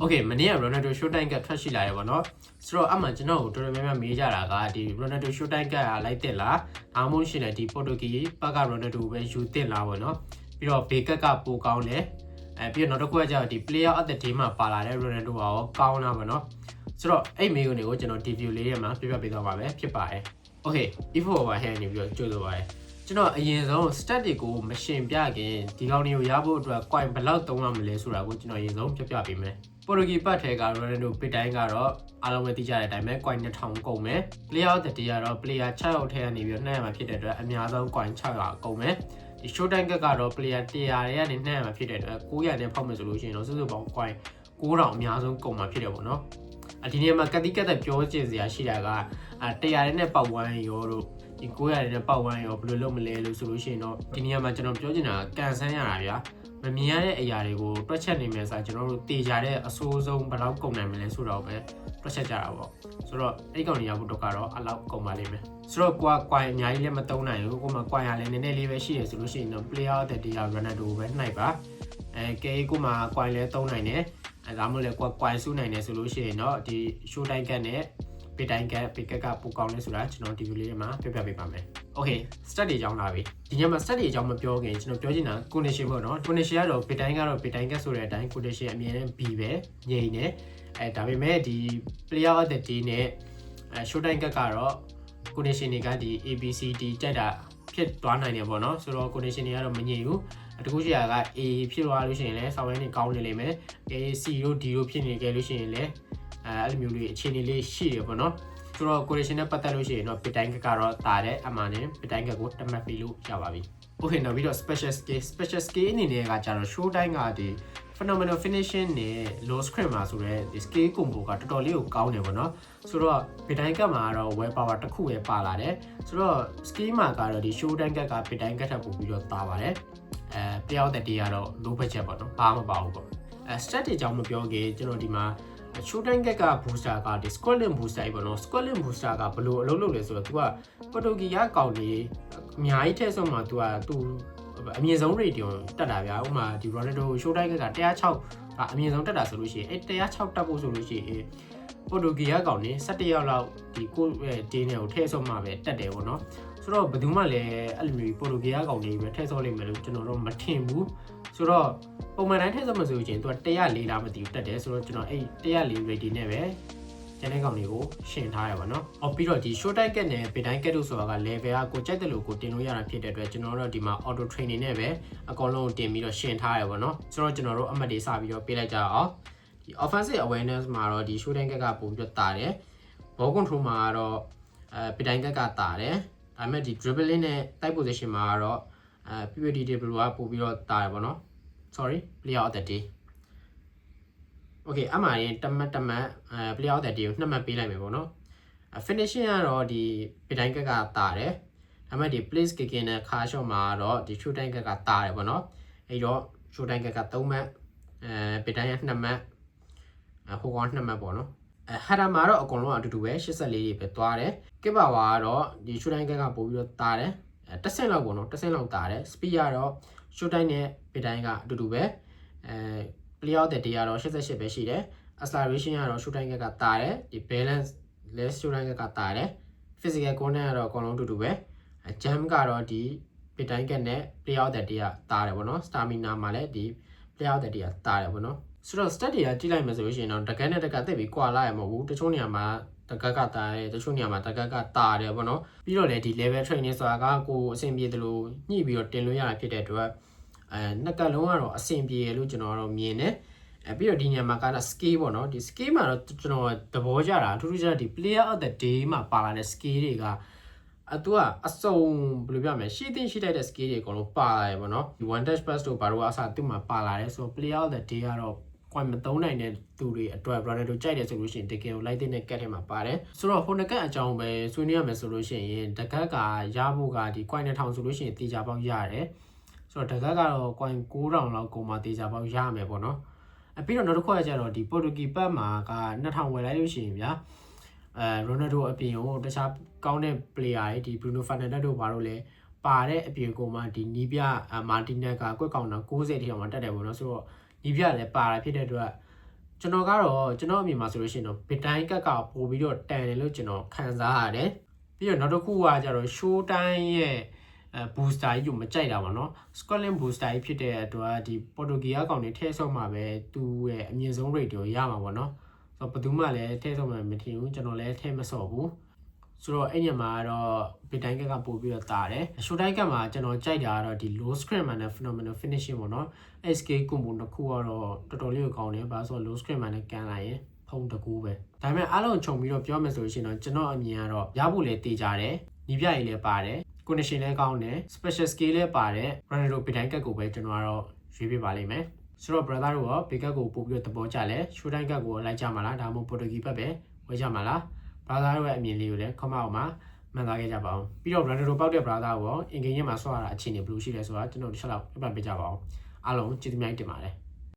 Okay မနေ့က Ronaldo Showtime ကထွက်ရှိလာတယ်ပေါ့နော်ဆိုတော့အမှကျွန်တော်တို့တော်တော်များများမေးကြတာကဒီ Ronaldo Showtime ကလိုက်တက်လားဒါမှမဟုတ်ရှင်လေဒီ Portuguese ဘက်က Ronaldo ပဲယူတက်လားပေါ့နော်ပြီးတော့ဘေကက်ကပိုကောင်းတယ်ပြီးတော့နောက်တစ်ခုကကျတော့ဒီ Player of the Day မှာပါလာတဲ့ Ronaldo ကရောကောင်းလားပေါ့နော်ဆိုတော့အဲ့မေးခွန်းတွေကိုကျွန်တော်ဒီ video လေးထဲမှာပြပြပေးသွားပါမယ်ဖြစ်ပါတယ် Okay info ပါဟဲ့နေပြီးတော့ကြိုးဆိုပါတယ်ကျွန်တော်အရင်ဆုံး stat တွေကိုမရှင်ပြခင်ဒီကောင်တွေကိုရဖို့အတွက် coin ဘယ်လောက်သုံးရမလဲဆိုတာကိုကျွန်တော်အရင်ဆုံးပြပြပေးမယ်Portuguese ပတ်ထဲက Ronaldo ပစ်တိုင်းကတော့အားလုံးပဲသိကြတဲ့အတိုင်းပဲ coin 2000ကုန်မယ် Player of the Day ကတော့ player 6ယောက်ထဲကနေပြီးနှံ့ရမှာဖြစ်တဲ့အတွက်အများဆုံး coin 600ကုန်မယ်ဒီ Showtime ကတော့ player 100ထဲကနေနှံ့ရမှာဖြစ်တဲ့အတွက်900နဲ့ဖောက်မယ်ဆိုလို့ရှိရင်တော့စုစုပေါင်း coin 9000အများဆုံးကုန်မှာဖြစ်တယ်ပေါ့နော်ဒီနေ့မှာကတိကတ်ပြောချင်စရာရှိတာက100နဲ့ပေါက်ဝမ်းရောတို့ဒီ900နဲ့ပေါက်ဝမ်းရောဘယ်လိုလုပ်မလဲလို့ဆိုလို့ရှိရင်တော့ဒီနေ့မှာကျွန်တော်ပြောချင်တာကန်ဆန်းရတာဗျာမမြင်ရတဲ့အရာတွေကိုတွက်ချက်နေမယ်ဆိုတော့ကျွန်တော်တို့တေချာတဲ့အဆိုးဆုံးဘယ်လောက်ကုန်နိုင်မလဲဆိုတော့ပဲတွက်ချက်ကြတာပေါ့ဆိုတော့အဲ့ကောင်တွေရဖို့တော့ကတော့အလောက်ကုန်ပါလိမ့်မယ်ဆိုတော့ကွာ coin အများကြီးလည်းမသုံးနိုင်ဘူးကိုမှ coin ရလည်းနည်းနည်းလေးပဲရှိရဆိုလို့ရှိရင်တော့ player of the day Ronaldo ပဲနှိုက်ပါကဲကိုမှ coin လည်းသုံးနိုင်တယ်ဒါမှမဟုတ်လည်းကွာ coin စုနိုင်တယ်ဆိုလို့ရှိရင်တော့ဒီ Showtime ကနဲ့ပစ်တိုင်းကပိုကောင်းလဲဆိုတာကျွန်တော်ဒီဗီဒီယိုလေးမှာပြပြပေးပါမယ်။ Okay stat တွေအကြောင်းလာပြီ။ဒီညမှာ stat တွေအကြောင်းမပြောခင်ကျွန်တော်ပြောချင်တာ condition ပေါ့နော်။ condition ကတော့ပစ်တိုင်းကတော့ပစ်တိုင်းကဆိုတဲ့အတိုင်း condition အမြဲတမ်း B ပဲငြိမ်နေ။ဒါပေမဲ့ဒီ player of the day နဲ့Showtime ကတော့ condition တွေကဒီ ABCD ကြိုက်တာဖြစ်သွားနိုင်တယ်ပေါ့နော်။ဆိုတော့ condition တွေကတော့မငြိမ်ဘူး။တကူရှိတာက A ဖြစ်သွားလို့ရှိရင်လည်းဆောင်းရင်းနေကောင်းနေလိမ့်မယ်။ A C တို့ D တို့ဖြစ်နေကြလို့ရှိရင်လည်းအဲ့လိုမျိုးလေးအခြေအနေလေးရှိရပေါ့နော်ဆိုတော့ correction နဲ့ပတ်သက်လို့ရှိရင်တော့ပစ်တိုင်းကတော့တာတဲ့အမှန်နဲ့ပစ်တိုင်းကိုတတ်မှတ်ပြီးလို့ရပါပြီ Okay နောက်ပြီးတော့ special skill အနေနဲ့ကကြတော့ Showtime ကဒီ phenomenal finishing နဲ့ low screen မှာဆိုတော့ဒီ skill combo ကတော်တော်လေးကိုကောင်းတယ်ပေါ့နော်ဆိုတော့ပစ်တိုင်းကမှာတော့ well power တစ်ခုပဲပါလာတယ်ဆိုတော့ skill မှာကတော့ဒီ Showtime ကပစ်တိုင်းထပ်ပို့ပြီးတော့တာပါတယ်player of the day ကတော့ low budget ပေါ့နော်ဘာမှမပါဘူးပေါ့stat တွေအကြောင်းမပြောခင်ကျွန်တော်ဒီမှာShowtime က booster ကဒီ Scotland booster ပေါ့နော် Scotland booster ကဘယ်လိုအလုပ်လုပ်လဲဆိုတော့ तू က Portuguese ကောင်တွေအများကြီးထဲဆုံးမှာ तू အမြင့်ဆုံး rating တက်တာဗျာဥပမာဒီ Ronaldo Showtime က106အမြင့်ဆုံးတက်တာဆိုလို့ရှိရင်အဲ့106တက်ဖို့ဆိုလို့ရှိရင် Portuguese ကောင်တွေ17ယောက်လောက်ဒီကိုတင်းတွေကိုထဲဆုံးမှာပဲတက်တယ်ပေါ့နော်ဆိုတော့ဘယ်သူမှလည်းအဲ့လိုမျိုး Portuguese ကောင်တွေပဲထဲဆုံးလိမ့်မယ်လို့ကျွန်တော်တို့မထင်ဘူးဆိုတော့ပုံမှန်တိုင်းထည့်ဆုံးမဆိုရင်သူက104လားမသိဘူးတက်တယ်ဆိုတော့ကျွန်တော်အဲ့104 rating နဲ့ပဲကျန်တဲ့ကောင်တွေကိုရှင်းထားရပါတော့။ပြီးတော့ဒီ Showtime ကနဲ့ ပစ်တိုင်းကတို့ဆိုတာက level ကကိုကြိုက်တယ်လို့ကိုတင်လို့ရတာဖြစ်တဲ့အတွက်ကျွန်တော်တို့ဒီမှာ auto training နဲ့ပဲအကောင်လုံးတင်ပြီးတော့ရှင်းထားရပါတော့။ဆိုတော့ကျွန်တော်တို့အမှတ်တွေစပြီးတော့ပေးလိုက်ကြအောင်။ဒီ offensive awareness မှာတော့ဒီ Showtime ကပို့ပြီးတော့တာတယ်။ ball control မှာတော့ပစ်တိုင်းကတာတယ်။ဒါပေမဲ့ဒီ dribbling နဲ့ tight position မှာတော့ PPDW ကပို့ပြီးတော့တာတယ်ပေါ့နော်။ Sorry player of the day Okay အမှန်ရင်တမတ်player of the day ကိုနှစ်မှတ်ပေးလိုက်မယ်ပေါ့နော် finishing ကတော့ဒီပစ်တိုင်းကတာတယ်ဒါပေမဲ့ဒီ place kicking နဲ့ car shot မှာတော့ဒီ Showtime ကတာတယ်ပေါ့နော်အဲ့တော့ Showtime က3မှတ်ပစ်တိုင်းက2မှတ်ဟိုကောင်2မှတ်ပေါ့နော်header မှာတော့အကုန်လုံးအတူတူပဲ84တွေပဲသွားတယ် kick power ကတော့ဒီ Showtime ကပို့ပြီးတော့တာတယ်တစ်ဆင့်လောက်ပေါ့နော်တစ်ဆင့်လောက်တာတယ် speed ကတော့ Showtime နဲ့ပစ်တိုင်းကအတူတူပဲplayer of the day ကတော့88ပဲရှိတယ် acceleration ကတော့ Showtime ကတာတယ်ဒီ balance လဲ Showtime ကတာတယ် physical content ကတော့အကုန်လုံးအတူတူပဲ jump ကတော့ဒီပစ်တိုင်းကနဲ့ player of the day ကတာတယ်ပေါ့နော် stamina မှာလည်းဒီ player of the day ကတာတယ်ပေါ့နော်ဆိုတော့ stat တွေကကြည့်လိုက်မယ်ဆိုလို့ရှိရင်တော့တကက်နဲ့တကက်သိပြီးကွာလာရမှာမဟုတ်ဘူးတချို့နေရာမှာတကက်ကတာတယ်တချို့နေရာမှာတကက်ကတာတယ်ပေါ့နော်ပြီးတော့လည်းဒီ level training ဆိုတာကကိုအဆင်ပြေတယ်လို့ညှိပြီးတော့တင်လို့ရတာဖြစ်တဲ့အတွက်နှစ်ကလုံးကတော့အဆင်ပြေလို့ကျွန်တော်ကတော့မြင်တယ်ပြီးတော့ဒီညမှာကတော့ skill ပေါ့နော်ဒီ skill မှာတော့ကျွန်တော်သဘောကျတာအထူးသဖြင့်ဒီ player of the day မှာပါလာတဲ့ skill တွေကသူကအစုံဘယ်လိုပြောမလဲရှိတဲ့ skill တွေအကုန်လုံးပါလာတယ်ပေါ့နော်ဒီ one touch pass တို့ဘာလို့အစားသူ့မှာပါလာတယ်ဆိုတော့ player of the day ကတော့ coin မသုံးနိုင်တဲ့သူတွေအတွက် Ronaldo ကြိုက်တယ်ဆိုလို့ရှိရင်တကယ်ကိုလိုက်တဲ့ cat ထဲမှာပါတယ်ဆိုတော့ဟိုနကအကြောင်းပဲဆွေးနွေးရမယ်ဆိုလို့ရှိရင်တကက်ကရဖို့ကဒီ coin 1000ဆိုလို့ရှိရင်တေချာပေါက်ရတယ်ဆိုတော့တကက်ကတော့ coin 9000လောက်ကုန်မှတေချာပေါက်ရမယ်ပေါ့နော်ပြီးတော့နောက်တစ်ခုကကျတော့ဒီ Portuguese ဘက်မှာက2000ဝယ်လိုက်လို့ရှိရင်ဗျာRonaldo အပြင်ကိုတခြားကောင်းတဲ့ player တွေဒီ Bruno Fernandes တို့ဘာလို့လဲပါတဲ့အပြင်ကိုမှဒီနီးပြ Martinez ကကွက်ကောင်တာ90ထိအောင်မှတက်တယ်ပေါ့နော်ဆိုတော့နီးပြလည်းပါတာဖြစ်တဲ့အတွက် ကျွန်တော်ကတော့ကျွန်တော်အမြင်မှာဆိုလို့ရှိရင်တော့ဘစ်တိုင်းကတ်ကပို့ပြီးတော့တန်တယ်လို့ကျွန်တော်ခံစားရတယ်ပြီးတော့နောက်တစ်ခုကကျတော့ show time ရဲ့ booster ကြီးကိုမကြိုက်တာပါเนาะ Scotland booster ကြီးဖြစ်တဲ့အတွက်ဒီ Portugal ကောင်တွေထဲဆုံးမှာပဲသူ့ရဲ့အမြင့်ဆုံး rate ကိုရမှာပေါ့เนาะဆိုတော့ဘယ်သူမှလည်းထဲဆုံးမှာမထင်ဘူးကျွန်တော်လည်းထဲမစော့ဘူးဆိုတော့အဲ့ညမှာတော့ဘစ်တိုင်းကပို့ပြီးတော့တာတယ် show time ကမှာကျွန်တော်ကြိုက်တာကတော့ဒီ low screen မှာနဲ့ phenomenal finishing ပေါ့เนาะ SK combo တစ်ခုကတော့တော်တော်လေးကိုကောင်းတယ်ဘာလို့ဆိုတော့ low screen မှာနဲ့ကန်လိုက်ရင်ဖုံးတကူပဲဒါပေမဲ့အားလုံးခြုံပြီးတော့ပြောမယ်ဆိုလို့ရှိရင်တော့ကျွန်တော်အမြင်ကတော့ရဖို့လည်းတေးကြတယ်ညီပြရေးလည်းပါတယ် condition လည်းကောင်းတယ် special skill လည်းပါတယ် Ronaldo ဘစ်တိုင်းကကိုပဲကျွန်တော်ကတော့ရွေးပြပါလိမ့်မယ်ဆိုတော့ brother တို့ရောဘစ်ကကိုပို့ပြီးတော့သဘောကျလဲ show time ကကိုလိုက်ကြမှာလားဒါမှမဟုတ် Portugal ဘက်ပဲဝယ်ကြမှာလား brother တို့ရဲ့အမြင်လေးကိုလည်း comment အောက်မှာမှန်သားခဲ့ကြပါအောင်ပြီးတော့ Ronaldo ပေါက်တဲ့ brother ကိုရောအင်္ဂိမ်းထဲမှာဆွားရတာအခြေအနေဘယ်လိုရှိလဲဆိုတာကျွန်တော်တစ်ချက်လောက်ပြပြပေးကြပါအောင်အားလုံးကျေးဇူးများတင်ပါတယ်